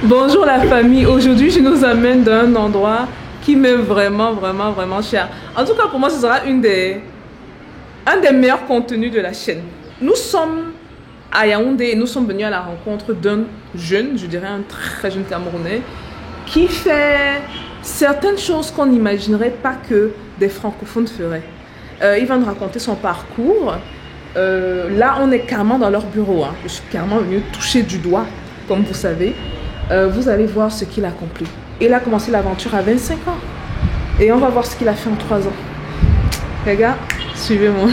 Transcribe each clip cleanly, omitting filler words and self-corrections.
Bonjour la famille, aujourd'hui je nous amène dans un endroit qui m'est vraiment cher. En tout cas pour moi ce sera un des meilleurs contenus de la chaîne. Nous sommes à Yaoundé et nous sommes venus à la rencontre d'un jeune, je dirais un très jeune Camerounais qui fait certaines choses qu'on n'imaginerait pas que des francophones feraient. Il va nous raconter son parcours. Là on est carrément dans leur bureau, hein. Je suis carrément venue toucher du doigt comme vous savez. Vous allez voir ce qu'il a accompli. Il a commencé l'aventure à 25 ans. Et on va voir ce qu'il a fait en 3 ans. Les gars, suivez-moi.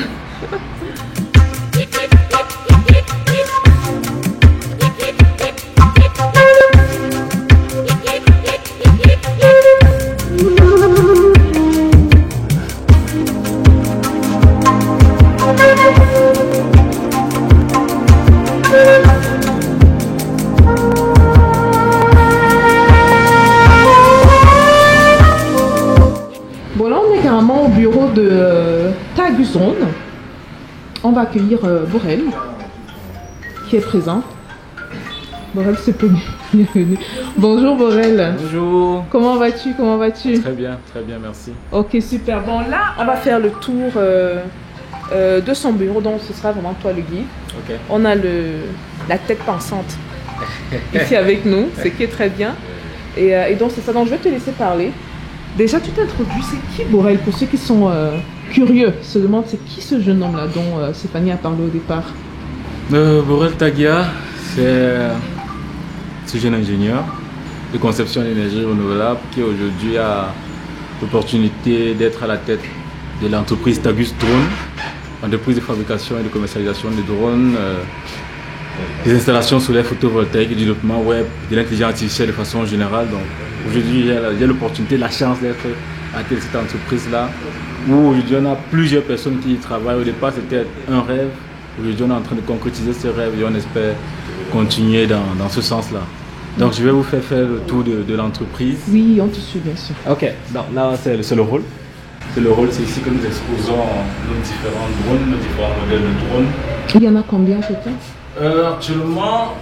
Au bureau de Tagus Drone. On va accueillir Borel qui est présent. Borel, c'est pas bienvenue. Bonjour Borel. Bonjour. Comment vas-tu? Comment vas-tu? Très bien, merci. Ok, super. Bon, là, on va faire le tour de son bureau, donc ce sera vraiment toi le guide. Okay. On a la tête pensante ici avec nous, ce qui est très bien. Et donc c'est ça, donc je vais te laisser parler. Déjà, tu t'introduis, c'est qui Borel? Pour ceux qui sont curieux, se demandent c'est qui ce jeune homme-là dont Stéphanie a parlé au départ. Borel Tagia, c'est ce jeune ingénieur de conception d'énergie renouvelable qui aujourd'hui a l'opportunité d'être à la tête de l'entreprise Tagus Drone, entreprise de fabrication et de commercialisation de drones, des installations solaires photovoltaïques, du développement web, de l'intelligence artificielle de façon générale. Donc aujourd'hui, j'ai l'opportunité, la chance d'être à cette entreprise-là, où aujourd'hui on a plusieurs personnes qui y travaillent. Au départ, c'était un rêve. Aujourd'hui, on est en train de concrétiser ce rêve et on espère continuer dans ce sens-là. Donc je vais vous faire le tour de l'entreprise. Oui, on te suit bien sûr. Ok, donc là c'est le rôle. C'est ici que nous exposons nos différents drones, nos différents modèles de drones. Il y en a combien peut-être? Actuellement,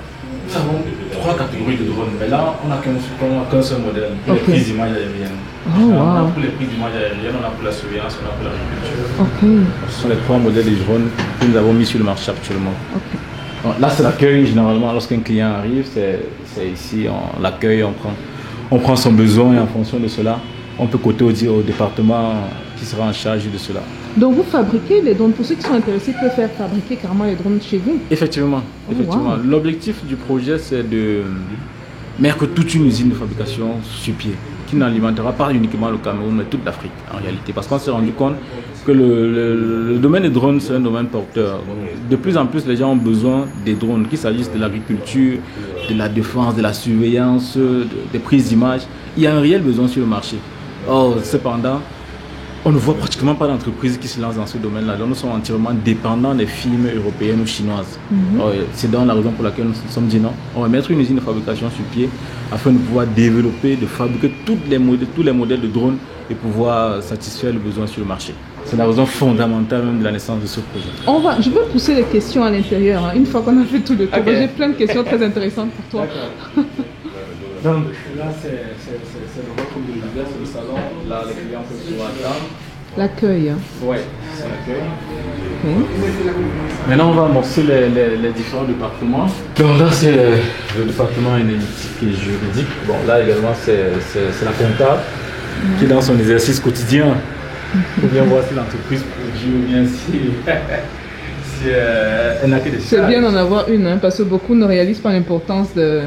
nous avons 3 catégories de drones, mais là, on n'a qu'un seul modèle pour les prises d'images aériennes. On a pour les prises d'images aériennes, on a pour la surveillance, on a pour l'agriculture. Ce sont les 3 modèles de drones que nous avons mis sur le marché actuellement. Donc, là, c'est l'accueil. Généralement, lorsqu'un client arrive, c'est ici, on l'accueille, on prend son besoin et en fonction de cela, on peut coter au département qui sera en charge de cela. Donc vous fabriquez les drones, pour ceux qui sont intéressés, ils peuvent faire fabriquer carrément les drones chez vous? Effectivement. L'objectif du projet, c'est de mettre toute une usine de fabrication sur pied, qui n'alimentera pas uniquement le Cameroun, mais toute l'Afrique en réalité. Parce qu'on s'est rendu compte que le domaine des drones, c'est un domaine porteur. De plus en plus, les gens ont besoin des drones, qu'il s'agisse de l'agriculture, de la défense, de la surveillance, des prises d'images. Il y a un réel besoin sur le marché. Or, cependant, on ne voit pratiquement pas d'entreprises qui se lancent dans ce domaine-là. Donc nous sommes entièrement dépendants des firmes européennes ou chinoises. C'est dans la raison pour laquelle nous nous sommes dit non. On va mettre une usine de fabrication sur pied afin de pouvoir développer, de fabriquer tous les modèles de drones et pouvoir satisfaire le besoin sur le marché. C'est la raison fondamentale même de la naissance de ce projet. Je vais pousser les questions à l'intérieur, hein, une fois qu'on a fait tout le tour. J'ai plein de questions très intéressantes pour toi. Donc là, c'est le retour de l'univers, c'est le salon. Là, les clients peuvent pouvoir attendre. L'accueil. Oui, c'est l'accueil. Maintenant, on va amorcer les différents départements. Donc là, c'est le département analytique et juridique. Bon, là également, c'est la comptable qui est dans son exercice quotidien. Pour bien voir si l'entreprise produit ou bien si elle n'a que des charges. C'est bien d'en avoir une, hein, parce que beaucoup ne réalisent pas l'importance de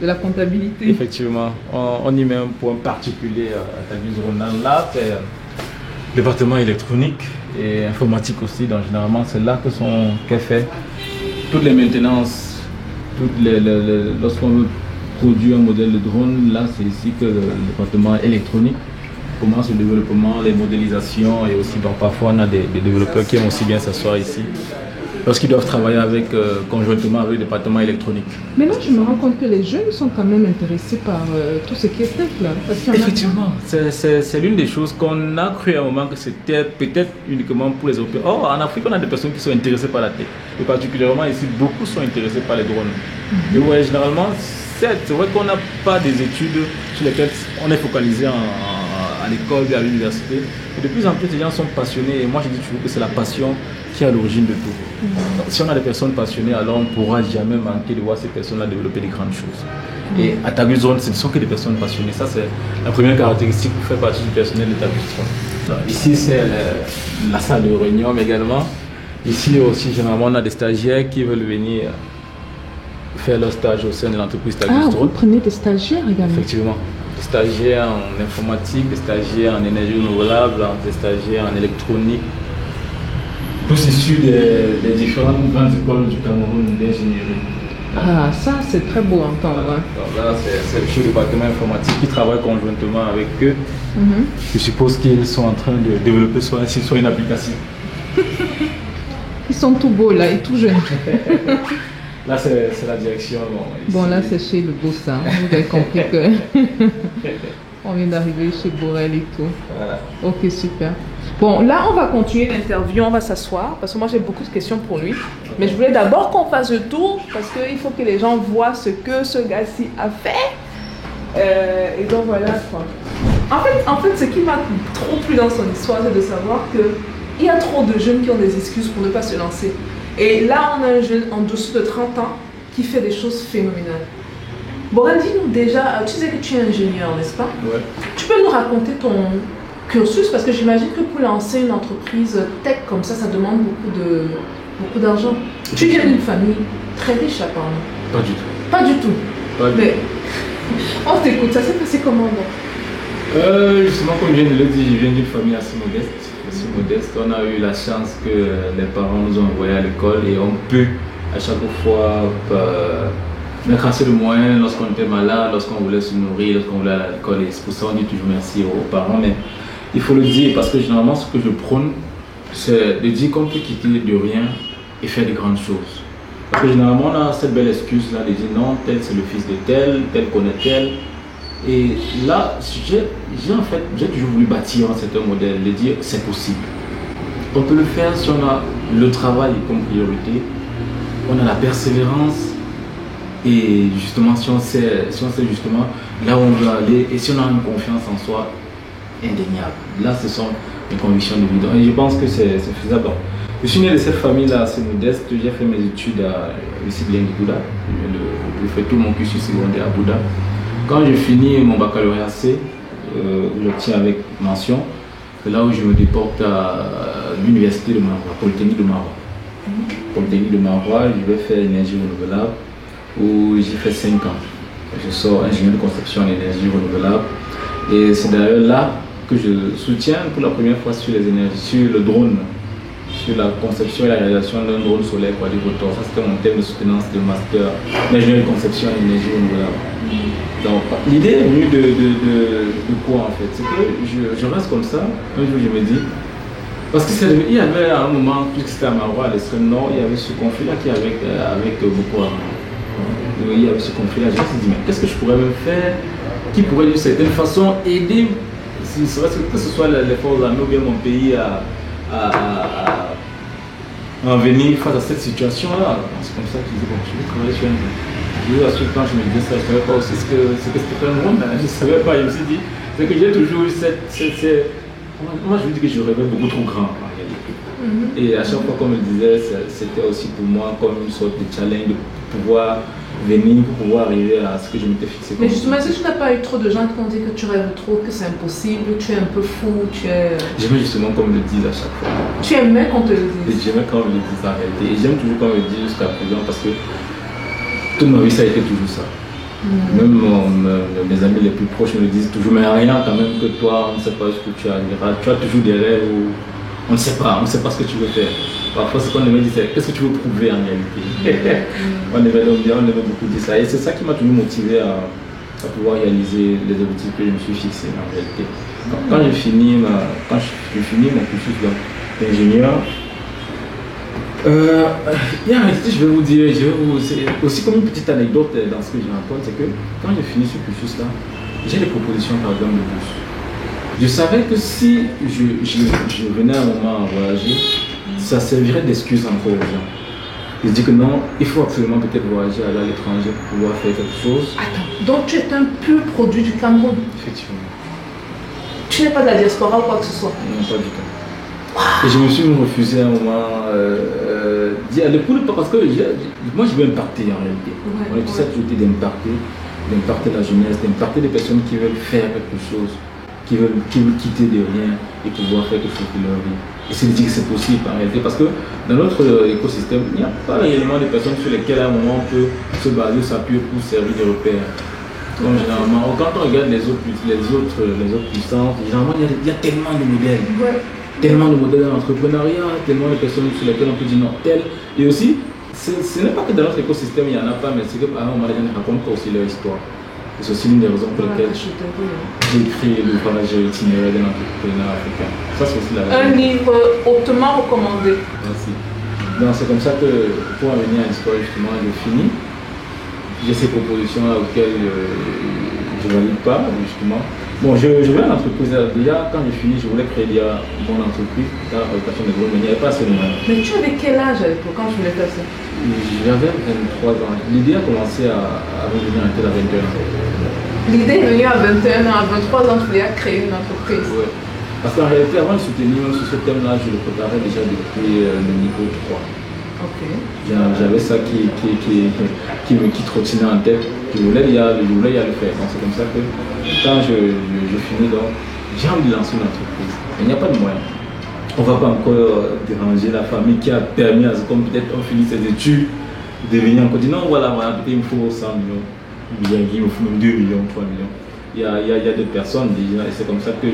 la comptabilité. Effectivement, on y met un point particulier à Tagus Drone. Là, c'est le département électronique et informatique aussi. Donc généralement, c'est là qu'est fait toutes les maintenances, lorsqu'on veut produire un modèle de drone. Là, c'est ici que le département électronique commence le développement, les modélisations et aussi parfois on a des développeurs qui aiment aussi bien s'asseoir ici lorsqu'ils doivent travailler avec, conjointement avec le département électronique. Mais là, je me rends compte que les jeunes sont quand même intéressés par tout ce qui est tech là. Effectivement, c'est l'une des choses qu'on a cru à un moment que c'était peut-être uniquement pour les Européens. Or, en Afrique, on a des personnes qui sont intéressées par la tech. Et particulièrement ici, beaucoup sont intéressés par les drones. Et ouais, généralement, c'est vrai qu'on n'a pas des études sur lesquelles on est focalisé à l'école et à l'université. Et de plus en plus, les gens sont passionnés. Et moi, je dis toujours que c'est la passion qui est à l'origine de tout. Donc, si on a des personnes passionnées, alors on ne pourra jamais manquer de voir ces personnes-là développer des grandes choses. Et à Taguzone, ce ne sont que des personnes passionnées. Ça, c'est la première caractéristique pour faire partie du personnel de Taguzone. Ici, c'est la salle de réunion, mais également, ici aussi, généralement, on a des stagiaires qui veulent venir faire leur stage au sein de l'entreprise Taguzone. Ah, vous prenez des stagiaires également? Effectivement. Des stagiaires en informatique, des stagiaires en énergie renouvelable, des stagiaires en électronique. Tous issus des différentes grandes écoles du Cameroun d'ingénierie. Ah, ça c'est très beau à entendre. Donc là, c'est le département informatique qui travaille conjointement avec eux. Je suppose qu'ils sont en train de développer soit une application. Ils sont tout beaux là et tout jeunes. Là, c'est la direction. Bon, là, c'est chez le beau ça. Vous avez compris que on vient d'arriver chez Borel et tout. Voilà. Ok, super. Bon, là, on va continuer l'interview, on va s'asseoir, parce que moi, j'ai beaucoup de questions pour lui. Mais je voulais d'abord qu'on fasse le tour, parce qu'il faut que les gens voient ce que ce gars-ci a fait. Et donc, voilà, quoi. En fait, ce qui m'a trop plu dans son histoire, c'est de savoir qu'il y a trop de jeunes qui ont des excuses pour ne pas se lancer. Et là, on a un jeune en dessous de 30 ans qui fait des choses phénoménales. Borel, dis-nous déjà, tu sais que tu es ingénieur, n'est-ce pas? Ouais. Tu peux nous raconter ton cursus, parce que j'imagine que pour lancer une entreprise tech comme ça demande beaucoup d'argent. Tu viens d'une famille très riche apparemment. Pas du tout. Pas du tout. Pas du Mais on t'écoute, ça s'est passé comment donc? Justement, comme je viens de le dire, je viens d'une famille assez modeste. On a eu la chance que les parents nous ont envoyés à l'école et on peut à chaque fois mettre assez de moyens lorsqu'on était malade, lorsqu'on voulait se nourrir, lorsqu'on voulait aller à l'école. Et c'est pour ça qu'on dit toujours merci aux parents. Mais il faut le dire parce que généralement, ce que je prône, c'est de dire qu'on peut quitter de rien et faire de grandes choses. Parce que généralement, on a cette belle excuse-là de dire non, tel c'est le fils de tel connaît tel. Et là, j'ai toujours voulu bâtir un certain modèle, de dire c'est possible. On peut le faire si on a le travail comme priorité, on a la persévérance et justement si on sait justement là où on veut aller et si on a une confiance en soi indéniable. Là, ce sont mes convictions de vie. Et je pense que c'est faisable. Je suis né de cette famille-là assez modeste. J'ai fait mes études à l'UCB de Bouddha. J'ai fait tout mon cursus secondaire à Bouddha. Quand j'ai fini mon baccalauréat C, j'obtiens avec mention, c'est là où je me déporte à l'université de Marois, Polytechnique de Marois. Polytechnique de Marois, je vais faire énergie renouvelable, où j'ai fait 5 ans. Je sors ingénieur de conception en énergie renouvelable. Et c'est d'ailleurs là que je soutiens pour la première fois sur les énergies, sur le drone, sur la conception et la réalisation d'un drone solaire quadrirotor. Ça, c'était mon thème de soutenance de master d'ingénieur de conception en énergie renouvelable. Donc, l'idée est venue de quoi en fait? C'est que je reste comme ça, un jour je me dis, parce qu'il y avait à un moment, puisque c'était à Marois, à l'extrême nord, il y avait ce conflit-là qui est avec Boko Haram. Il y avait ce conflit-là, je me suis dit, mais qu'est-ce que je pourrais me faire qui pourrait d'une certaine façon aider, que ce soit les forces armées ou bien mon pays à en venir face à cette situation-là. C'est comme ça que je dis, bon, je vais travailler sur un. Quand je me disais ça, je ne savais pas aussi ce que c'était un monde, je ne savais pas, je me suis dit, c'est que j'ai toujours eu moi je me dis que je rêvais beaucoup trop grand en réalité. Et à chaque fois qu'on me le disait, c'était aussi pour moi comme une sorte de challenge de pouvoir venir, pour pouvoir arriver à ce que je m'étais fixé. Mais justement, est-ce que tu n'as pas eu trop de gens qui t'ont dit que tu rêves trop, que c'est impossible, tu es un peu fou, tu es... J'aimais justement qu'on me le dise à chaque fois. Tu aimais qu'on te le dise? J'aimais quand on me le dise en réalité. Et j'aime toujours qu'on me le dise jusqu'à présent parce que toute ma vie ça a été toujours ça. Même mes amis les plus proches me le disent toujours, mais rien quand même que toi, on ne sait pas ce que tu arriveras. Tu as toujours des rêves où on ne sait pas ce que tu veux faire. Parfois, ce qu'on aimait dire, c'est qu'est-ce que tu veux prouver en réalité. On aimait beaucoup dire ça. Et c'est ça qui m'a toujours motivé à pouvoir réaliser les objectifs que je me suis fixés en réalité. Donc, quand j'ai fini mon cursus d'ingénieur, Bien, je vais vous dire, c'est aussi comme une petite anecdote dans ce que je raconte, c'est que quand j'ai fini ce cursus-là, j'ai des propositions par exemple de bourse. Je savais que si je venais à un moment à voyager, ça servirait d'excuse encore aux gens. Je dis que non, il faut absolument peut-être voyager, aller à l'étranger pour pouvoir faire quelque chose. Attends, donc tu es un pur produit du Cameroun? Effectivement. Tu n'es pas de la diaspora ou quoi que ce soit? Non, pas du tout. Et je me suis refusé à un moment d'y aller parce que moi je veux impacter en réalité. On est tout ça toujours d'impacter la jeunesse, d'impacter des personnes qui veulent faire quelque chose, qui veulent quitter de rien et pouvoir faire quelque chose de leur vie. Et c'est dire que c'est possible en réalité parce que dans notre écosystème, il n'y a pas réellement de personnes sur lesquelles à un moment on peut se baser, s'appuyer pour servir de repère. Donc généralement, quand on regarde les autres puissances, généralement il y a tellement de modèles. Tellement de modèles d'entrepreneuriat, tellement de personnes sur lesquelles on peut dire non, tel. Et aussi, ce n'est pas que dans notre écosystème il n'y en a pas, mais c'est qu'à un moment les gens ne racontent pas aussi leur histoire. Et c'est aussi l'une des raisons pour lesquelles j'ai créé l'ouvrage itinéraire d'un entrepreneur africain. Ça, c'est aussi la raison. Un livre hautement recommandé. Merci. Donc c'est comme ça que pour en venir à l'histoire, justement, je finis. J'ai ces propositions-là auxquelles je ne valide pas, justement. Bon, je vais à l'entreprise. Déjà, quand j'ai fini, je voulais créer mon entreprise, la fabrication de drones, mais il n'y avait pas assez de moyens. Mais tu avais quel âge à l'époque quand tu voulais faire ça? J'avais 23 ans. L'idée a commencé à revenir à tête à 21 ans. L'idée est venue à 21 ans, à 23 ans, tu voulais créer une entreprise. Oui. Parce qu'en réalité, avant de soutenir même sur ce thème-là, je le préparais déjà depuis le niveau 3. Okay. J'avais ça qui trottinait en tête. Je voulais y aller faire. Donc c'est comme ça que quand je finis, donc j'ai envie de lancer une entreprise. Il n'y a pas de moyen. On ne va pas encore déranger la famille qui a permis à ce qu'on peut-être on finit ses études, de venir encore dire non, voilà, peut-être il me faut 100 millions, bien il me faut même 2 millions, 3 millions. Il y a des personnes déjà, et c'est comme ça que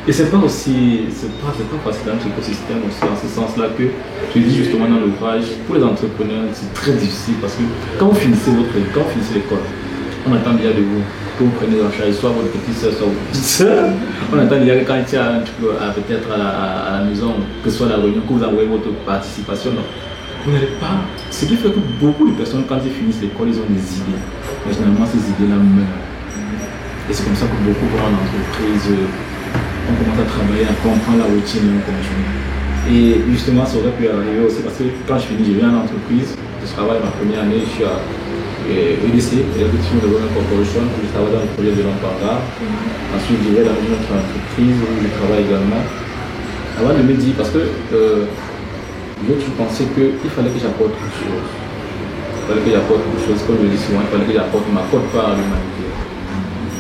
Et c'est pas aussi, c'est pas facile dans notre écosystème aussi, en ce sens-là que je dis justement dans l'ouvrage, pour les entrepreneurs, c'est très difficile parce que quand vous finissez l'école, on attend déjà de vous que vous prenez en charge soit votre petite soeur, soit votre petite soeur. On attend déjà que quand il y a un truc peut-être à la maison, que ce soit la réunion, que vous envoyez votre participation. Non. Vous n'allez pas. Ce qui fait que beaucoup de personnes, quand ils finissent l'école, ils ont des idées. Mais généralement, ces idées-là meurent. Et c'est comme ça que beaucoup vont en entreprise. On commence à travailler, à comprendre la routine et on continue. Et justement, ça aurait pu arriver aussi parce que quand je finis, je viens en entreprise, je travaille ma première année, je suis à EDC, Executive Development Corporation, où je travaille dans le projet de l'Empara. Ensuite, je vais dans une autre entreprise où je travaille également. Avant de me dire, parce que j'ai toujours pensé qu'il fallait que j'apporte quelque chose. Il fallait que j'apporte quelque chose, comme je le dis souvent, il fallait que j'apporte ma quote part à l'humanité.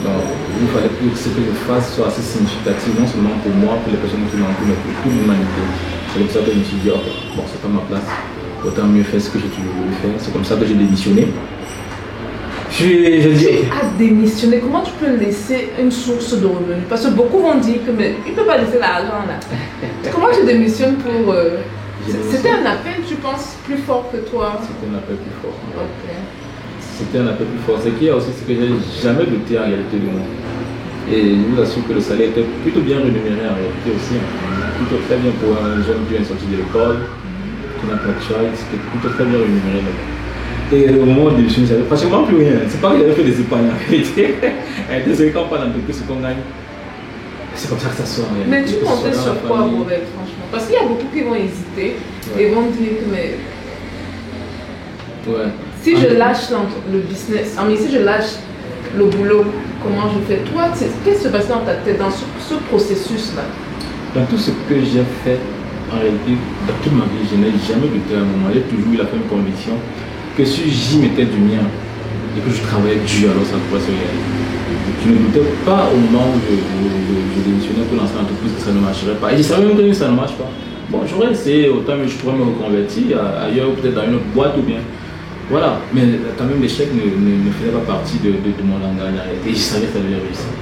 Donc, il fallait que ce que je fasse soit assez significatif, non seulement pour moi, pour les personnes qui m'entourent, mais pour toute l'humanité. C'est comme ça que je me suis dit, ok, bon, c'est pas ma place, autant mieux faire ce que j'ai toujours voulu faire. C'est comme ça que j'ai démissionné. J'ai dit, tu as démissionné, comment tu peux laisser une source de revenus? Parce que beaucoup vont dire que mais il ne peut pas laisser l'argent là. Comment tu démissionnes pour... C'était un appel, tu penses, plus fort que toi? C'était un appel plus fort. Okay. C'était un appel plus fort. Ce qu'il y a aussi, c'est que j'ai jamais douté en réalité de moi. Et je vous assure que le salaire était plutôt bien rémunéré en réalité aussi. Plutôt très bien pour un jeune qui vient de sortir de l'école, qui n'a pas de charge, c'était plutôt très bien rémunéré. Et au moment de l'émission, j'avais pratiquement plus rien. C'est pas que j'avais fait des épargnes en réalité. Désolé, quand on parle d'entreprise, ce qu'on gagne, c'est comme ça que ça sort. Mais tu comptais sur quoi, Robert, franchement? Parce qu'il y a beaucoup qui vont hésiter et vont dire que mais... Ouais. Si je lâche le business, si je lâche le boulot, comment je fais? Toi, qu'est-ce qui se passe dans ta tête, dans ce processus-là? Dans tout ce que j'ai fait, en réalité, dans toute ma vie, je n'ai jamais douté à un moment. J'ai toujours eu la ferme conviction que si j'y mettais du mien et que je travaillais dur, alors ça pourrait se réaliser. Je ne doutais pas au moment où je démissionnais pour lancer l'entreprise que ça ne marcherait pas. Et je savais même que ça ne marche pas. Bon, j'aurais essayé autant, mais je pourrais me reconvertir ailleurs, peut-être dans une autre boîte ou bien. Voilà, mais quand même l'échec ne faisait pas partie de mon langage. Et je savais que ça devait réussir.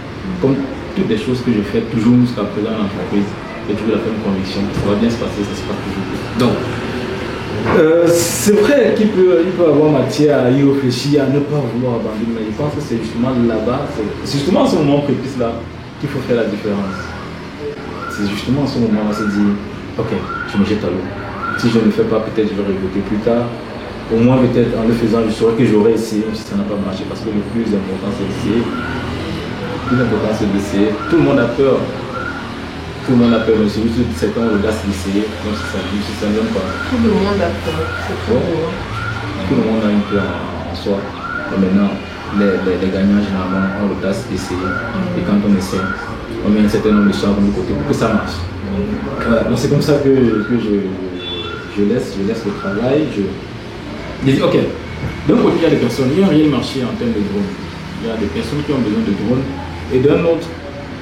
Comme toutes les choses que je fais toujours jusqu'à présent dans l'entreprise, j'ai toujours la ferme conviction que ça va bien se passer, ça se passe toujours bien. Donc, c'est vrai qu'il peut avoir matière à y réfléchir, à ne pas vouloir abandonner, mais je pense que c'est justement là-bas, c'est justement à ce moment précis-là qu'il faut faire la différence. C'est justement à ce moment-là, c'est dire, ok, je me jette à l'eau. Si je ne le fais pas, peut-être je vais regretter plus tard. Au moins, peut-être en le faisant, je saurais que j'aurais essayé, même si ça n'a pas marché. Parce que le plus important, c'est d'essayer. Le plus important, c'est d'essayer. Tout le monde a peur. Tout le monde a peur, mais c'est juste que certains audaces d'essayer, même si ça ne vient pas. Tout le monde a peur. Tout le monde a une peur en soi. Et maintenant, les gagnants, généralement, ont l'audace d'essayer. Et quand on essaie, on met un certain nombre de charges de côté pour que ça marche. Voilà. Donc c'est comme ça que je laisse le travail. Je dis, ok, d'un côté, il y a des personnes, il y a un réel marché en termes de drones. Il y a des personnes qui ont besoin de drones. Et d'un autre,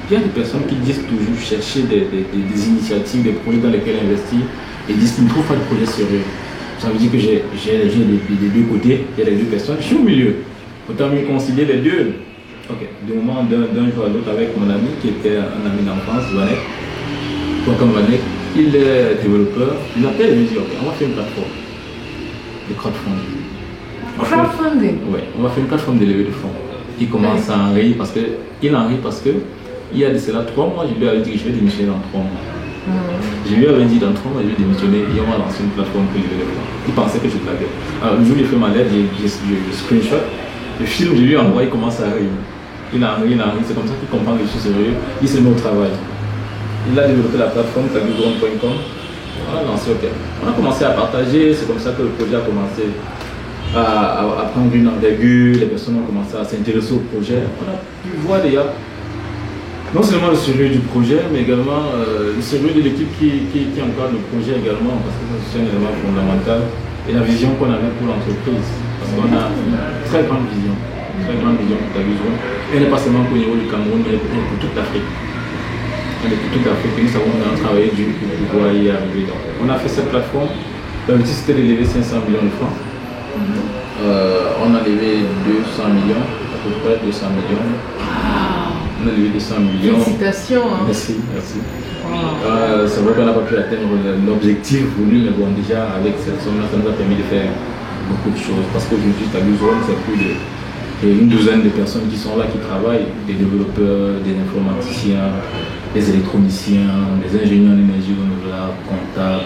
il y a des personnes qui disent toujours chercher des initiatives, des projets dans lesquels investir et disent qu'ils ne trouvent pas de projet sérieux. Ça veut dire que j'ai les deux côtés, il y a les deux personnes. Je suis au milieu. Autant mieux concilier les deux. Ok, du moment d'un jour à l'autre avec mon ami qui était un ami d'enfance, Vanek. Comme Vanek, il est développeur. Il appelle et me dit, ok, on va faire une plateforme de crowdfunding. Crowdfunding? Oui, on va faire une plateforme de levée de fonds. Il commence à en rire parce que il y a de cela 3 mois, je lui avais dit que je vais démissionner dans 3 mois. Je lui avais dit dans 3 mois, je vais démissionner et on va lancer une plateforme pour lever des fonds. Il pensait que je blaguais. Alors le jour où il fait ma lettre, je screenshot, le film, je lui envoie, il commence à rire. Il en rit, c'est comme ça qu'il comprend que je suis sérieux, il se met au travail. Il a développé la plateforme taguidrone.com. On a lancé, ok. On a commencé à partager, c'est comme ça que le projet a commencé à prendre une envergure, les personnes ont commencé à s'intéresser au projet. On a pu voir déjà non seulement le sérieux du projet, mais également le sérieux de l'équipe qui encadre le projet également, parce que c'est un élément fondamental, et la vision qu'on avait pour l'entreprise. Parce qu'on a une très grande vision pour Taguidrone. Elle n'est pas seulement au niveau du Cameroun, mais pour toute l'Afrique. Elle est pour toute l'Afrique, et nous savons qu'on a travaillé dur pour pouvoir y arriver. Donc, on a fait cette plateforme. L'objectif c'était de lever 500 millions de francs. On a levé 200 millions, à peu près 200 millions. On a levé 200 millions. Félicitations. Hein. Merci. C'est vrai qu'on n'a pas pu atteindre l'objectif voulu, mais bon, déjà avec cette somme-là, ça nous a permis de faire beaucoup de choses. Parce qu'aujourd'hui, Taguidrone, c'est plus une douzaine de personnes qui sont là, qui travaillent, des développeurs, des informaticiens, des électroniciens, des ingénieurs en énergie renouvelable, comptables,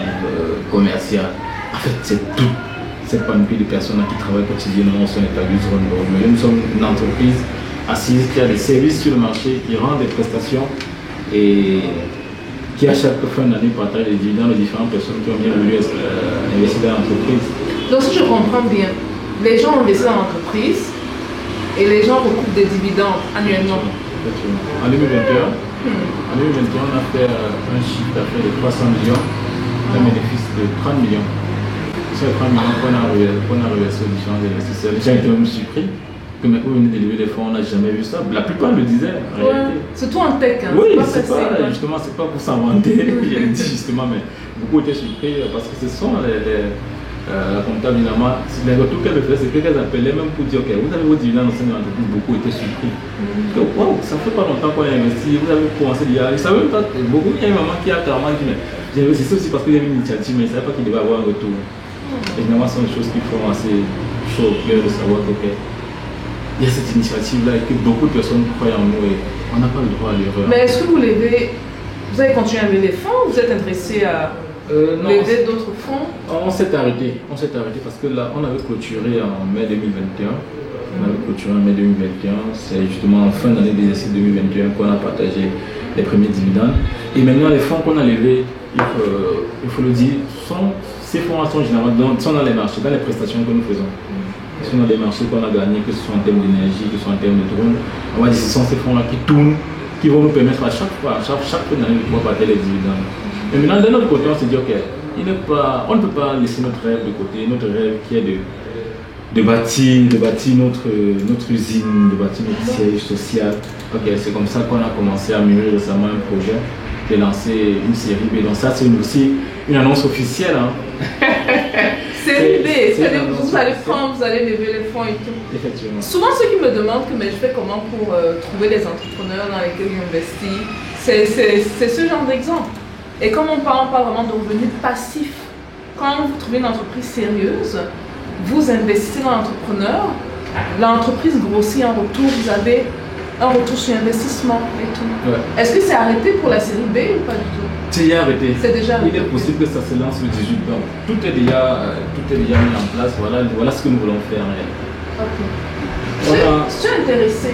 commerciaux. En fait, c'est tout. Cette panoplie de personnes là qui travaillent quotidiennement sur les Taguidrone. Mais nous sommes une entreprise assise qui a des services sur le marché, qui rend des prestations et qui à chaque fin d'année partage les dividendes aux différentes personnes qui ont bien voulu investir dans l'entreprise. Donc si je comprends bien, les gens investissent dans l'entreprise et les gens recoupent des dividendes annuellement. En 2021, on a fait un chiffre d'affaires de 300 millions, un bénéfice de 30 millions. C'est les 30 millions qu'on a reversé aux différents investisseurs. Les gens étaient même surpris que maintenant on venait d'élever des fonds, on n'a jamais vu ça. La plupart le disaient en réalité. Surtout en tech, hein. Oui, justement, c'est pas pour s'inventer. J'ai dit justement, mais beaucoup étaient surpris parce que ce sont la comptable, évidemment, les retours qu'elle me fait, c'est qu'elles appelaient même pour dire, ok, vous avez vos dividendes au sein de l'entreprise, beaucoup étaient surpris. Waouh, ça fait pas longtemps qu'on a investi, vous avez commencé d'y aller. Ça veut pas, beaucoup, il y a une maman qui a carrément dit, mais j'ai investi aussi parce qu'il y avait une initiative, mais je ne savais pas qu'il devait avoir un retour. Et finalement, ce sont des choses qui font assez chaud au cœur de savoir que, ok, il y a cette initiative-là et que beaucoup de personnes croient en nous et on n'a pas le droit à l'erreur. Mais est-ce que vous avez continué à lever les fonds ou vous êtes intéressé à lever d'autres fonds? On s'est arrêté parce que là, on avait clôturé en mai 2021. C'est justement en fin d'année d'exercice 2021 qu'on a partagé les premiers dividendes. Et maintenant, les fonds qu'on a levés, il faut le dire, ces fonds sont généralement dans les marchés, dans les prestations que nous faisons. Ils sont dans les marchés qu'on a gagnés, que ce soit en termes d'énergie, que ce soit en termes de drones. On va dire que ce sont ces fonds-là qui tournent, qui vont nous permettre à chaque fois, chaque fin d'année de pouvoir partager les dividendes. Et maintenant, d'un autre côté, on se dit, ok, on ne peut pas laisser notre rêve de côté, notre rêve qui est de bâtir notre usine, de bâtir notre siège social. Ok, c'est comme ça qu'on a commencé à mûrir récemment un projet, de lancer une série B. Donc ça, c'est aussi une annonce officielle. Hein. Série B, c'est-à-dire que vous allez prendre, vous allez lever les fonds et tout. Effectivement. Souvent, ceux qui me demandent que mais je fais comment pour trouver des entrepreneurs dans lesquels j'investis, c'est ce genre d'exemple. Et comme on parle vraiment de revenus passifs, quand vous trouvez une entreprise sérieuse, vous investissez dans l'entrepreneur, l'entreprise grossit en retour, vous avez un retour sur investissement et tout. Ouais. Est-ce que c'est arrêté pour la série B ou pas du tout? C'est déjà arrêté. C'est déjà arrêté. Il est possible que ça se lance le 18 ans. Tout est déjà mis en place. Voilà ce que nous voulons faire. Ok. Je suis intéressé,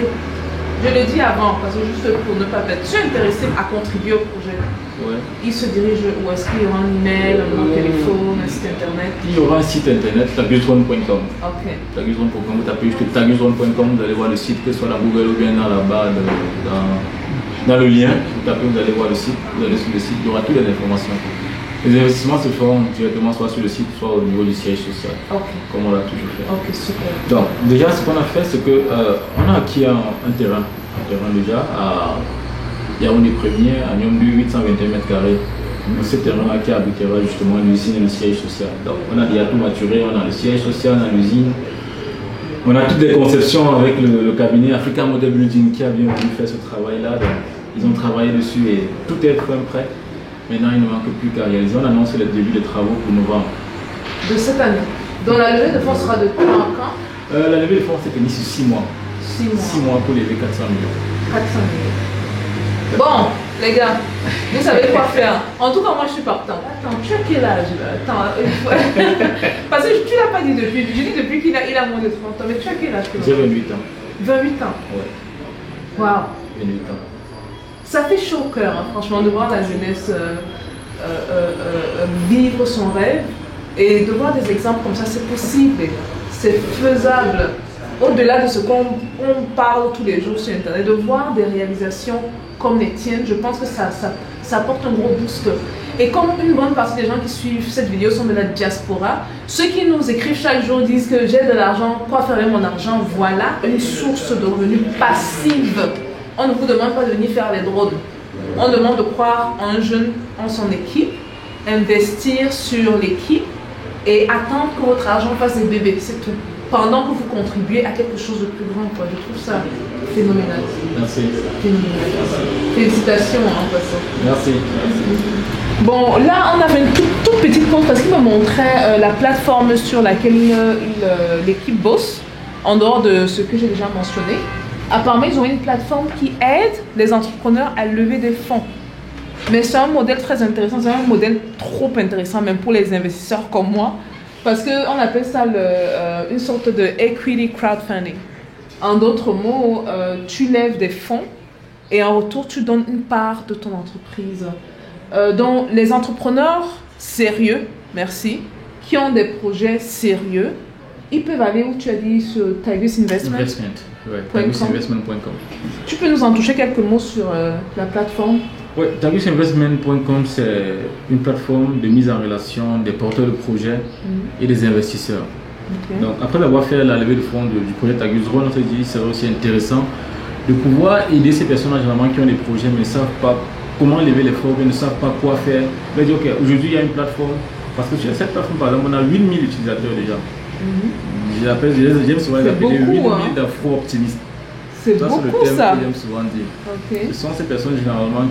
je l'ai dit avant, parce que juste pour ne pas perdre, je suis intéressé à contribuer au projet. Ouais. Il se dirige où? Est-ce qu'il y aura un email, un numéro de téléphone, un site internet? Il y aura un site internet, tagusdrone.com. Ok. Tagusdrone.com, vous tapez juste tagusdrone.com, vous allez voir le site, que ce soit dans Google ou bien dans la barre, dans le lien. Vous tapez, vous allez voir le site, vous allez sur le site, il y aura toutes les informations. Les investissements se feront directement soit sur le site, soit au niveau du siège social, comme on l'a toujours fait. Ok, super. Donc, déjà, ce qu'on a fait, c'est qu'on a acquis un terrain déjà à Yaoundé Premier, à Nyondu, 821 mètres carrés. Ce terrain qui abritera justement l'usine et le siège social. Donc, on a déjà tout maturé, on a le siège social, on a l'usine. On a toutes les conceptions avec le cabinet Africa Model Building qui a bien voulu faire ce travail-là. Ils ont travaillé dessus et tout est prêt. Maintenant, il ne manque plus qu'à réaliser. On annonce le début des travaux pour novembre. De cette année. Donc la levée de fonds sera de quand? La levée de fonds s'est finie sur 6 mois. 6 mois. 6 mois pour lever 400 millions. 400 millions. Bon, les gars, vous savez quoi faire. En tout cas, moi je suis partant. Attends, tu as quel âge là? Attends, parce que tu l'as pas dit depuis. Je dis depuis qu'il a moins de 30 ans. Mais tu as quel âge? J'ai 28 ans. 28 ans? Ouais. Waouh. 28 ans. Ça fait chaud au cœur, hein, franchement, de voir la jeunesse vivre son rêve et de voir des exemples comme ça. C'est possible, c'est faisable. Au-delà de ce qu'on parle tous les jours sur Internet, de voir des réalisations comme les tiennes, je pense que ça apporte un gros boost. Et comme une bonne partie des gens qui suivent cette vidéo sont de la diaspora, ceux qui nous écrivent chaque jour disent que j'ai de l'argent, quoi faire avec mon argent, voilà une source de revenus passive. On ne vous demande pas de venir faire les drones. On demande de croire en un jeune, en son équipe, investir sur l'équipe et attendre que votre argent fasse des bébés, c'est tout. Pendant que vous contribuez à quelque chose de plus grand, quoi. Je trouve ça phénoménal. Merci. Phénoménal. Félicitations, en passant. Merci. Bon, là, on avait une toute petite pause parce qu'il me montrait la plateforme sur laquelle l'équipe bosse, en dehors de ce que j'ai déjà mentionné. Apparemment, ils ont une plateforme qui aide les entrepreneurs à lever des fonds. Mais c'est un modèle très intéressant, c'est un modèle trop intéressant même pour les investisseurs comme moi. Parce qu'on appelle ça une sorte de equity crowdfunding. En d'autres mots, tu lèves des fonds et en retour, tu donnes une part de ton entreprise. Donc, les entrepreneurs sérieux, merci, qui ont des projets sérieux, ils peuvent aller où tu as dit sur Tagus Investment. Ouais, tagusinvestment.com. Tu peux nous en toucher quelques mots sur la plateforme? Oui, tagusinvestment.com, c'est une plateforme de mise en relation des porteurs de projets et des investisseurs. Okay. Donc, après avoir fait la levée de fonds du projet Tagus Drone, on s'est dit que c'est aussi intéressant de pouvoir aider ces personnes généralement qui ont des projets mais ne savent pas comment lever les fonds, ne savent pas quoi faire. On va dire, ok, aujourd'hui il y a une plateforme, parce que sur cette plateforme, par exemple, on a 8000 utilisateurs déjà. J'aime souvent les appeler 8000 d'afro optimistes. C'est beaucoup ça. J'aime souvent dire. Okay. Ce sont ces personnes généralement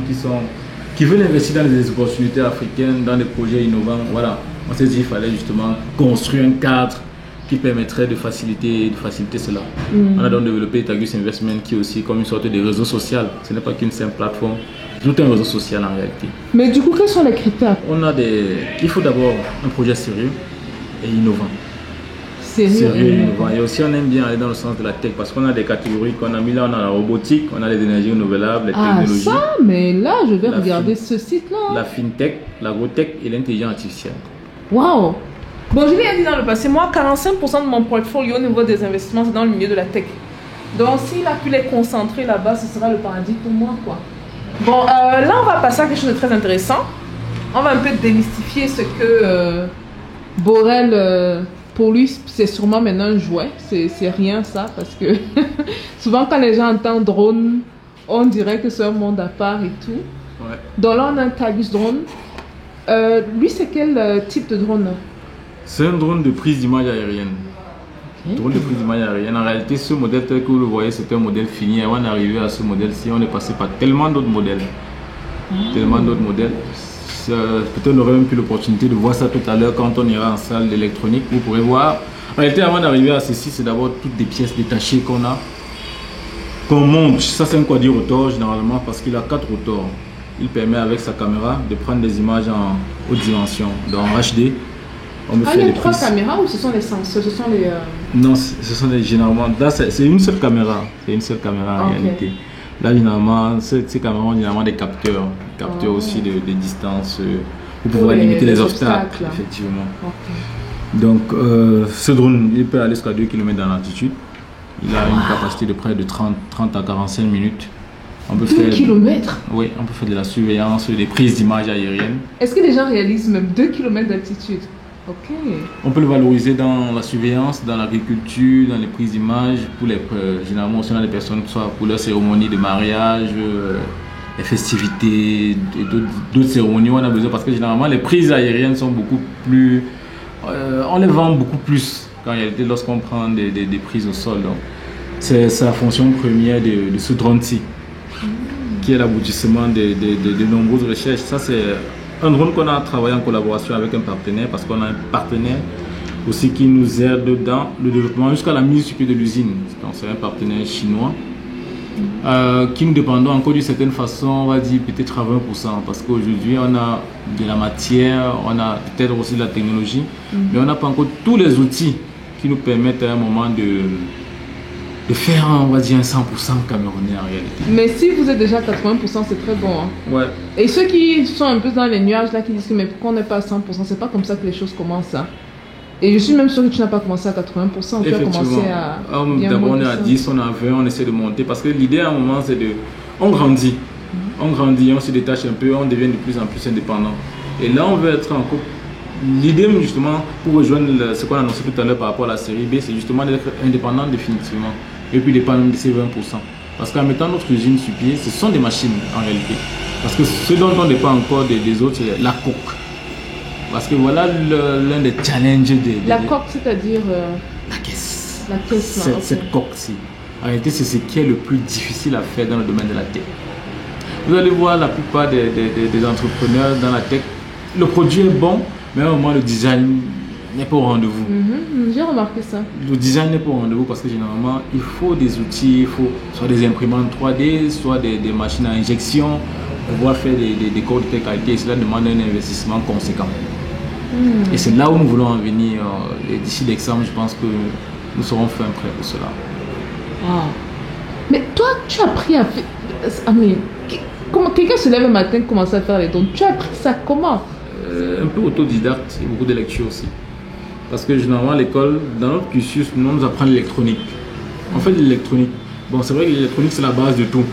qui veulent investir dans des opportunités africaines, dans des projets innovants. Voilà, on s'est dit qu'il fallait justement construire un cadre qui permettrait de faciliter cela. On a donc développé Tagus Investment qui est aussi comme une sorte de réseau social. Ce n'est pas qu'une simple plateforme, c'est tout un réseau social en réalité. Mais du coup, quels sont les critères? Il faut d'abord un projet sérieux et innovant. Sérieux et innovant. Et aussi, on aime bien aller dans le sens de la tech parce qu'on a des catégories qu'on a mis là. On a la robotique, on a les énergies renouvelables, les technologies. Ah, ça, mais là, je vais regarder ce site-là. La fintech, l'agrotech et l'intelligence artificielle. Waouh! Bon, je l'ai dit dans le passé, moi, 45% de mon portfolio au niveau des investissements, c'est dans le milieu de la tech. Donc, s'il a pu les concentrer là-bas, ce sera le paradis pour moi, quoi. Bon, là, on va passer à quelque chose de très intéressant. On va un peu démystifier ce que Borel, pour lui, c'est sûrement maintenant un jouet. C'est rien, ça, parce que souvent, quand les gens entendent drone, on dirait que c'est un monde à part et tout. Ouais. Donc là, on a un Tagus drone. Lui, c'est quel type de drone? C'est un drone de prise d'image aérienne. Okay. Drone de prise d'image aérienne. En réalité, ce modèle tel que vous le voyez, c'est un modèle fini. Avant d'arriver à ce modèle-ci, on est passé par tellement d'autres modèles. Tellement d'autres modèles. Peut-être on aurait même plus l'opportunité de voir ça tout à l'heure quand on ira en salle d'électronique. Vous pourrez voir. En réalité, avant d'arriver à ceci, c'est d'abord toutes des pièces détachées qu'on monte. Ça, c'est un quadrirotor généralement parce qu'il a 4 rotors. il permet avec sa caméra de prendre des images en haute dimension, donc en HD. On me fait il y a des 3 prises. caméras ou ce sont les senseurs, ce sont les... Non, ce sont généralement... Là, c'est une seule caméra. C'est une seule caméra en réalité. Là, généralement, ces caméras ont généralement des capteurs. Capteurs aussi de distance pour pouvoir limiter les obstacles. Effectivement. Donc, ce drone, il peut aller jusqu'à 2 km dans l'altitude. Il a une capacité de près de 30 à 45 minutes. On peut 2 km? Oui, on peut faire de la surveillance, des prises d'images aériennes. Est-ce que les gens réalisent même 2 km d'altitude? Ok. On peut le valoriser dans la surveillance, dans l'agriculture, dans les prises d'images, pour les généralement aussi dans les personnes, soit pour leurs cérémonies de mariage, les festivités, et d'autres cérémonies où on a besoin, parce que généralement les prises aériennes sont beaucoup plus, on les vend beaucoup plus qu'en réalité lorsqu'on prend des prises au sol. Donc c'est sa fonction première de ce drone-ci, qui est l'aboutissement de nombreuses recherches. Ça c'est un drone qu'on a travaillé en collaboration avec un partenaire, parce qu'on a un partenaire aussi qui nous aide dans le développement jusqu'à la mise sur pied de l'usine. C'est un partenaire chinois qui nous dépendons encore d'une certaine façon, on va dire peut-être à 20%, parce qu'aujourd'hui on a de la matière, on a peut-être aussi de la technologie, mais on n'a pas encore tous les outils qui nous permettent à un moment de faire, on va dire, un 100% camerounais en réalité. Mais si vous êtes déjà à 80%, c'est très bon. Hein. Ouais. Et ceux qui sont un peu dans les nuages, là, qui disent que mais pourquoi on n'est pas à 100%, c'est pas comme ça que les choses commencent. Hein. Et je suis même sûre que tu n'as pas commencé à 80%, tu as commencé à... D'abord on est à 10, on est à 20, on essaie de monter, parce que l'idée à un moment c'est de... On grandit, on se détache un peu, on devient de plus en plus indépendant. Et là on veut être encore... L'idée justement, pour rejoindre ce qu'on a annoncé tout à l'heure par rapport à la série B, c'est justement d'être indépendant définitivement. Et puis dépendre de ces 20%. Parce qu'en mettant notre usine sur pied, ce sont des machines en réalité. Parce que ce dont on dépend encore des autres, c'est la coque. Parce que voilà l'un des challenges La coque, c'est-à-dire la caisse. La caisse, cette coque-ci. En réalité, c'est ce qui est le plus difficile à faire dans le domaine de la tech. Vous allez voir la plupart des entrepreneurs dans la tech, le produit est bon, mais à un moment le design n'est pas au rendez-vous. J'ai remarqué ça. Le design n'est pas au rendez-vous parce que généralement il faut des outils, il faut soit des imprimantes 3D, soit des machines à injection pour pouvoir faire des codes de telle qualité, et cela demande un investissement conséquent. Et c'est là où nous voulons en venir. Et d'ici l'examen, je pense que nous serons fin prêts pour cela. Wow. Mais toi, tu as appris à faire... comment quelqu'un se lève le matin et commence à faire les dons? Tu as appris ça comment? Un peu autodidacte et beaucoup de lecture aussi. Parce que généralement à l'école, dans notre cursus, nous apprend l'électronique. On fait de l'électronique. Bon, c'est vrai que l'électronique c'est la base de tout.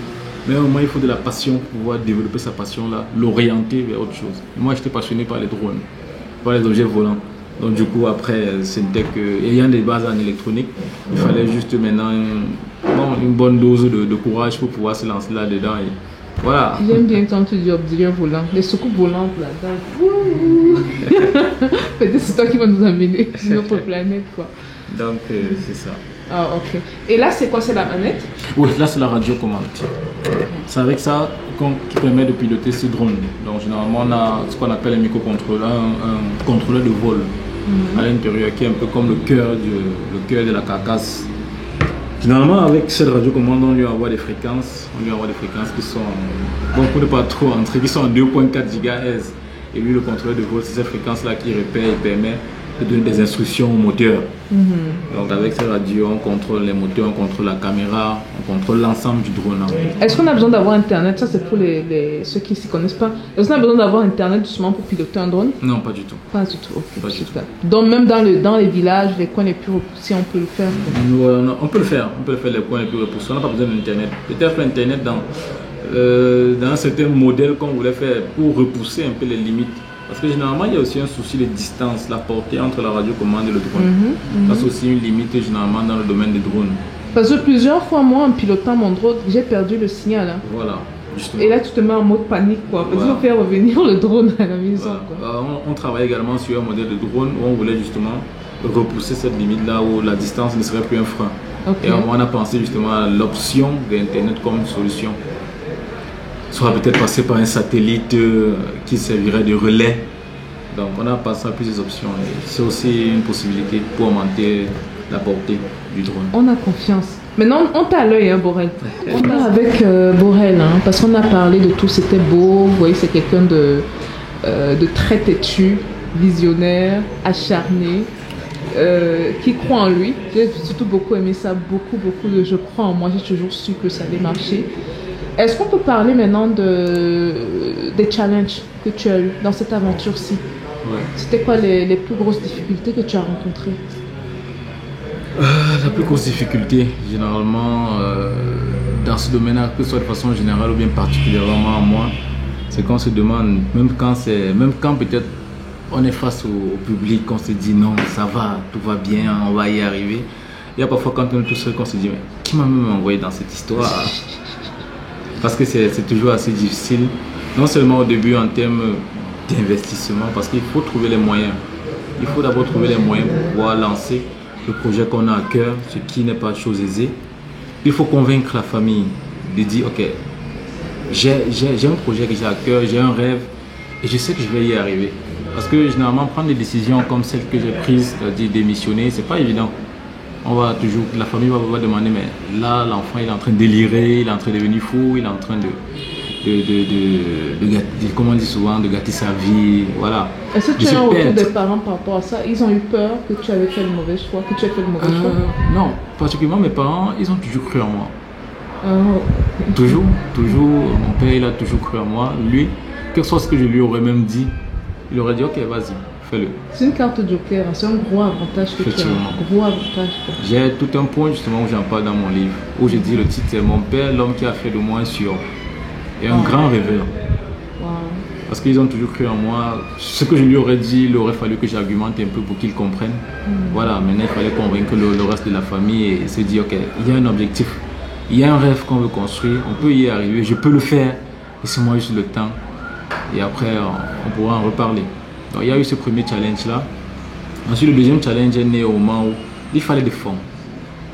Mais au moins il faut de la passion pour pouvoir développer sa passion-là, l'orienter vers autre chose. Et moi j'étais passionné par les drones, par les objets volants. Donc du coup après, c'était que, ayant des bases en électronique, il fallait juste maintenant une bonne dose de courage pour pouvoir se lancer là-dedans. Voilà. J'aime bien quand tu dis objet volant, les soucoupes volantes là-dedans. Peut-être c'est toi qui vas nous amener sur notre planète quoi. Donc c'est ça. Ah ok. Et là c'est quoi, c'est la manette? Oui, là c'est la radiocommande. C'est avec ça qui permet de piloter ce drone. Donc généralement on a ce qu'on appelle un microcontrôleur, un contrôleur de vol à l'intérieur qui est un peu comme le cœur de la carcasse. Généralement, avec cette radiocommande, on lui envoie des fréquences. Qui sont, bon, pour ne pas trop entrer, qui sont en 2.4 GHz. Et lui, le contrôleur de vol, c'est cette fréquence-là qui repère et permet de donner des instructions au moteur. Donc, avec cette radio, on contrôle les moteurs, on contrôle la caméra, on contrôle l'ensemble du drone. Est-ce qu'on a besoin d'avoir Internet? Ça, c'est pour ceux qui ne s'y connaissent pas. Est-ce qu'on a besoin d'avoir Internet justement pour piloter un drone? Non, pas du tout. Pas du tout, ok, super. Donc, même dans les villages, les coins les plus repoussés, on peut le faire? On peut le faire les coins les plus repoussés. On n'a pas besoin d'Internet. Peut-être l'Internet dans un certain modèle qu'on voulait faire pour repousser un peu les limites. Parce que généralement, il y a aussi un souci de distance, la portée entre la radiocommande et le drone. Ça, c'est aussi une limite généralement dans le domaine des drones. Parce que plusieurs fois, moi, en pilotant mon drone, j'ai perdu le signal. Hein. Voilà. Justement. Et là, tu te mets en mode panique, quoi. Parce qu'il faut faire revenir le drone à la maison. Voilà. Quoi. On travaille également sur un modèle de drone où on voulait justement repousser cette limite-là où la distance ne serait plus un frein. Okay. Et on a pensé justement à l'option d'Internet comme une solution. Soit peut-être passer par un satellite qui servirait de relais. Donc on a passé à plusieurs options. C'est aussi une possibilité pour augmenter la portée du drone. On a confiance. Maintenant, on t'a à l'œil, hein, Borel. On t'a avec Borel, hein, parce qu'on a parlé de tout, c'était beau. Vous voyez, c'est quelqu'un de très têtu, visionnaire, acharné, qui croit en lui. J'ai surtout beaucoup aimé ça, beaucoup de je crois en moi. J'ai toujours su que ça allait marcher. Est-ce qu'on peut parler maintenant des challenges que tu as eu dans cette aventure-ci? Ouais. C'était quoi les plus grosses difficultés que tu as rencontrées? La plus grosse difficulté, généralement, dans ce domaine-là, que ce soit de façon générale ou bien particulièrement à moi, c'est qu'on se demande, même quand peut-être on est face au public, on se dit non, ça va, tout va bien, on va y arriver. Il y a parfois quand on est tout seul qu'on se dit, mais qui m'a même envoyé dans cette histoire? Parce que c'est toujours assez difficile, non seulement au début en termes d'investissement, parce qu'il faut trouver les moyens. Il faut d'abord trouver les moyens pour pouvoir lancer le projet qu'on a à cœur, ce qui n'est pas chose aisée. Il faut convaincre la famille de dire, ok, j'ai un projet que j'ai à cœur, j'ai un rêve, et je sais que je vais y arriver. Parce que généralement, prendre des décisions comme celle que j'ai prise, c'est-à-dire démissionner, c'est pas évident. La famille va demander, mais là, l'enfant, il est en train de délirer, il est en train de devenir fou, il est en train comme on dit souvent, de gâter sa vie, voilà. Est-ce que tu as un retour des parents par rapport à ça? Ils ont eu peur que tu avais fait le mauvais choix, que tu aies fait le mauvais choix? Non, particulièrement mes parents, ils ont toujours cru en moi. Toujours, mon père, il a toujours cru en moi. Lui, quel que soit ce que je lui aurais même dit, il aurait dit, ok, vas-y, fais-le. C'est une carte joker, c'est un gros avantage que tu as. Gros avantage. J'ai tout un point justement où j'en parle dans mon livre, où je dis le titre, c'est Mon père, l'homme qui a fait de moi un sûr et un grand rêveur. Parce qu'ils ont toujours cru en moi. Ce que je lui aurais dit, il aurait fallu que j'argumente un peu pour qu'il comprenne. Voilà, maintenant il fallait convaincre le reste de la famille et se dire, ok, il y a un objectif, il y a un rêve qu'on veut construire, on peut y arriver, je peux le faire, laissez-moi juste le temps. Et après, on pourra en reparler. Donc il y a eu ce premier challenge-là. Ensuite, le deuxième challenge est né au moment où il fallait des fonds.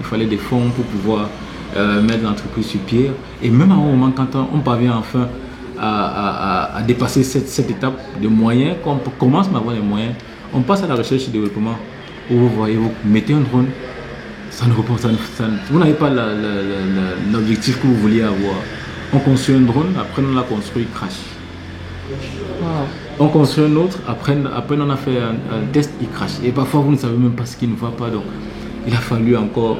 Il fallait des fonds pour pouvoir mettre l'entreprise sur pied. Et même à un moment, quand on parvient enfin à dépasser cette étape de moyens, quand on commence à avoir les moyens, on passe à la recherche et développement. Où vous voyez, vous mettez un drone, vous n'avez pas l'objectif que vous vouliez avoir. On construit un drone, après on l'a construit, il crash. On construit un autre, après on a fait un test, il crash. Et parfois vous ne savez même pas ce qui ne va pas. Donc il a fallu encore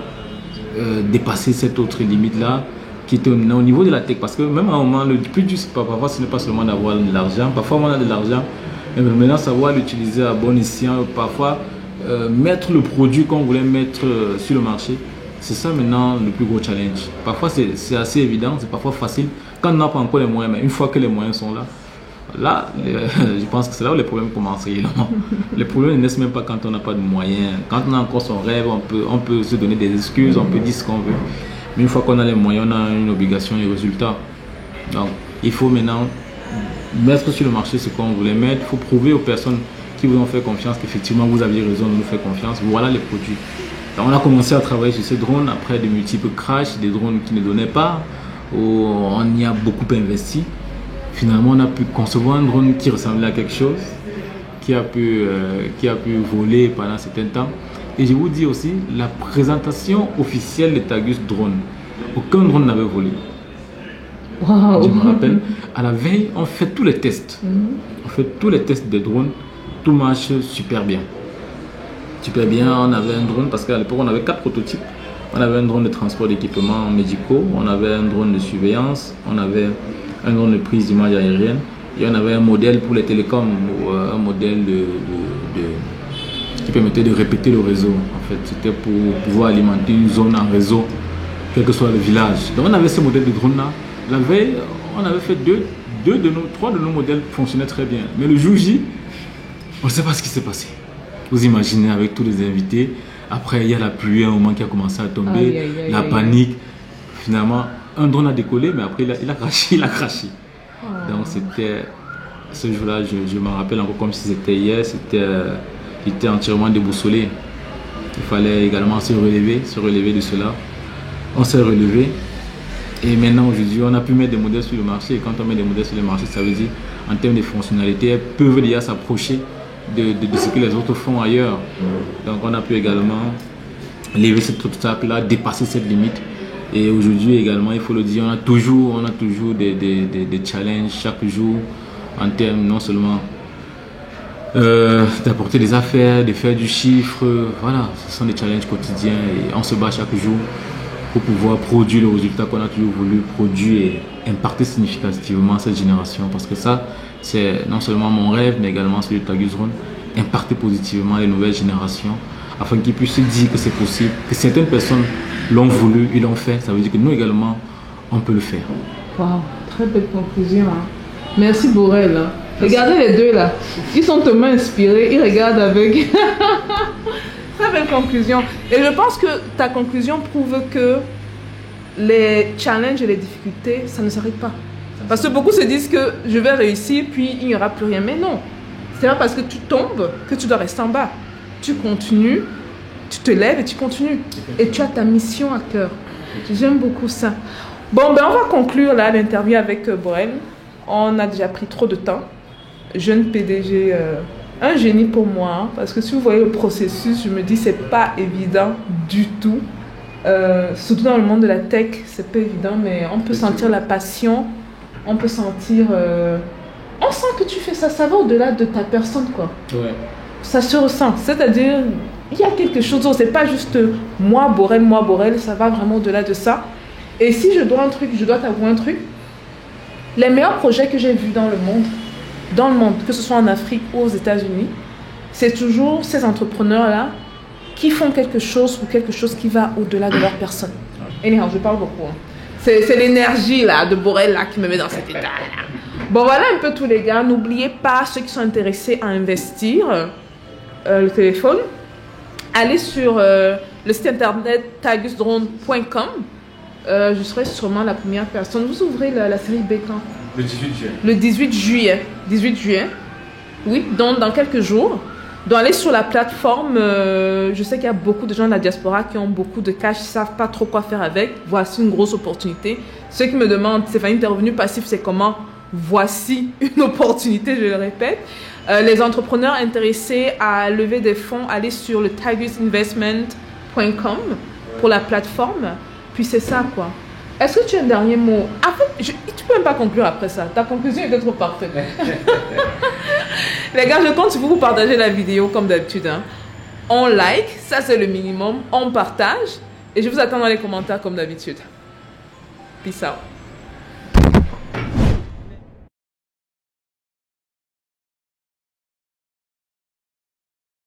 dépasser cette autre limite-là qui était au niveau de la tech. Parce que même à un moment, le plus dur, parfois ce n'est pas seulement d'avoir de l'argent. Parfois on a de l'argent, mais maintenant savoir l'utiliser à bon escient, parfois mettre le produit qu'on voulait mettre sur le marché. C'est ça maintenant le plus gros challenge. Parfois c'est assez évident, c'est parfois facile quand on n'a pas encore les moyens, mais une fois que les moyens sont là, je pense que c'est là où les problèmes commencent réellement. Les problèmes ne naissent même pas quand on n'a pas de moyens. Quand on a encore son rêve, on peut se donner des excuses, on peut dire ce qu'on veut. Mais une fois qu'on a les moyens, on a une obligation et résultat. Donc il faut maintenant mettre sur le marché ce qu'on voulait mettre. Il faut prouver aux personnes qui vous ont fait confiance qu'effectivement vous aviez raison de nous faire confiance. Voilà les produits. Donc, on a commencé à travailler sur ces drones après de multiples crashs, des drones qui ne donnaient pas, où on y a beaucoup investi. Finalement, on a pu concevoir un drone qui ressemblait à quelque chose, qui a pu voler pendant un certain temps. Et je vous dis aussi, la présentation officielle de Tagus Drone, aucun drone n'avait volé. Wow. Je me rappelle, à la veille, on fait tous les tests. On fait tous les tests de drones, tout marche super bien. Super bien, on avait un drone, parce qu'à l'époque, on avait 4 prototypes. On avait un drone de transport d'équipements médicaux, on avait un drone de surveillance, on avait un drone de prise d'image aérienne et on avait un modèle pour les télécoms, un modèle qui permettait de répéter le réseau. En fait, c'était pour pouvoir alimenter une zone en réseau, quel que soit le village. Donc on avait ce modèle de drone-là. La veille, on avait fait 3 de nos modèles fonctionnaient très bien. Mais le jour J, on ne sait pas ce qui s'est passé. Vous imaginez avec tous les invités. Après, il y a la pluie, un moment qui a commencé à tomber, la panique. Finalement, un drone a décollé, mais après, il a craché. Donc, c'était ce jour-là, je me rappelle encore comme si c'était hier. J'étais entièrement déboussolé. Il fallait également se relever de cela. On s'est relevé. Et maintenant, aujourd'hui, on a pu mettre des modèles sur le marché. Et quand on met des modèles sur le marché, ça veut dire, en termes de fonctionnalité, elles peuvent déjà s'approcher de ce que les autres font ailleurs. Donc on a pu également lever cet obstacle-là, dépasser cette limite Et aujourd'hui également, il faut le dire, on a toujours des challenges chaque jour en termes non seulement d'apporter des affaires, de faire du chiffre. Voilà, ce sont des challenges quotidiens et on se bat chaque jour pour pouvoir produire le résultat qu'on a toujours voulu produire et impacter significativement cette génération. Parce que ça, c'est non seulement mon rêve, mais également celui de Tagus Drone, impacter positivement les nouvelles générations afin qu'ils puissent se dire que c'est possible, que certaines personnes l'ont voulu, ils l'ont fait. Ça veut dire que nous également, on peut le faire. Waouh, très belle conclusion. Hein. Merci Borel. Hein. Regardez les deux là, ils sont tellement inspirés, ils regardent avec. Très belle conclusion. Et je pense que ta conclusion prouve que les challenges et les difficultés, ça ne s'arrête pas. Parce que beaucoup se disent que je vais réussir, puis il n'y aura plus rien. Mais non, c'est pas parce que tu tombes que tu dois rester en bas. Tu continues, tu te lèves et tu continues. Et tu as ta mission à cœur. J'aime beaucoup ça. Bon, ben on va conclure là l'interview avec Borel. On a déjà pris trop de temps. Jeune PDG, un génie pour moi. Hein, parce que si vous voyez le processus, je me dis c'est pas évident du tout. Surtout dans le monde de la tech, c'est pas évident, mais on peut sentir la passion. On peut sentir... on sent que tu fais ça, ça va au-delà de ta personne, quoi. Ouais. Ça se ressent, c'est-à-dire, il y a quelque chose d'autre, c'est pas juste moi, Borel, ça va vraiment au-delà de ça. Et si je dois t'avouer un truc, les meilleurs projets que j'ai vus dans le monde, que ce soit en Afrique ou aux États-Unis, c'est toujours ces entrepreneurs-là qui font quelque chose ou quelque chose qui va au-delà de leur personne. Anyhow, je parle beaucoup. Hein. C'est l'énergie là, de Borel là, qui me met dans cet état. Bon, voilà un peu tous les gars. N'oubliez pas, ceux qui sont intéressés à investir, le téléphone, allez sur le site internet tagusdrone.com. Je serai sûrement la première personne. Vous ouvrez la série B quand? Le 18 juillet. Le 18 juillet. 18 juillet. Oui, donc dans quelques jours. Donc allez sur la plateforme. Je sais qu'il y a beaucoup de gens de la diaspora qui ont beaucoup de cash, qui ne savent pas trop quoi faire avec. Voici une grosse opportunité. Ceux qui me demandent, Stéphanie, tes revenus passifs, c'est comment? Voici une opportunité, je le répète. Les entrepreneurs intéressés à lever des fonds, allez sur le tagusinvestment.com pour la plateforme. Puis c'est ça, quoi. Est-ce que tu as un dernier mot? En fait, tu peux même pas conclure après ça. Ta conclusion est trop parfaite. Les gars, je compte sur vous pour partager la vidéo comme d'habitude. Hein. On like, ça c'est le minimum. On partage. Et je vous attends dans les commentaires comme d'habitude. Peace out.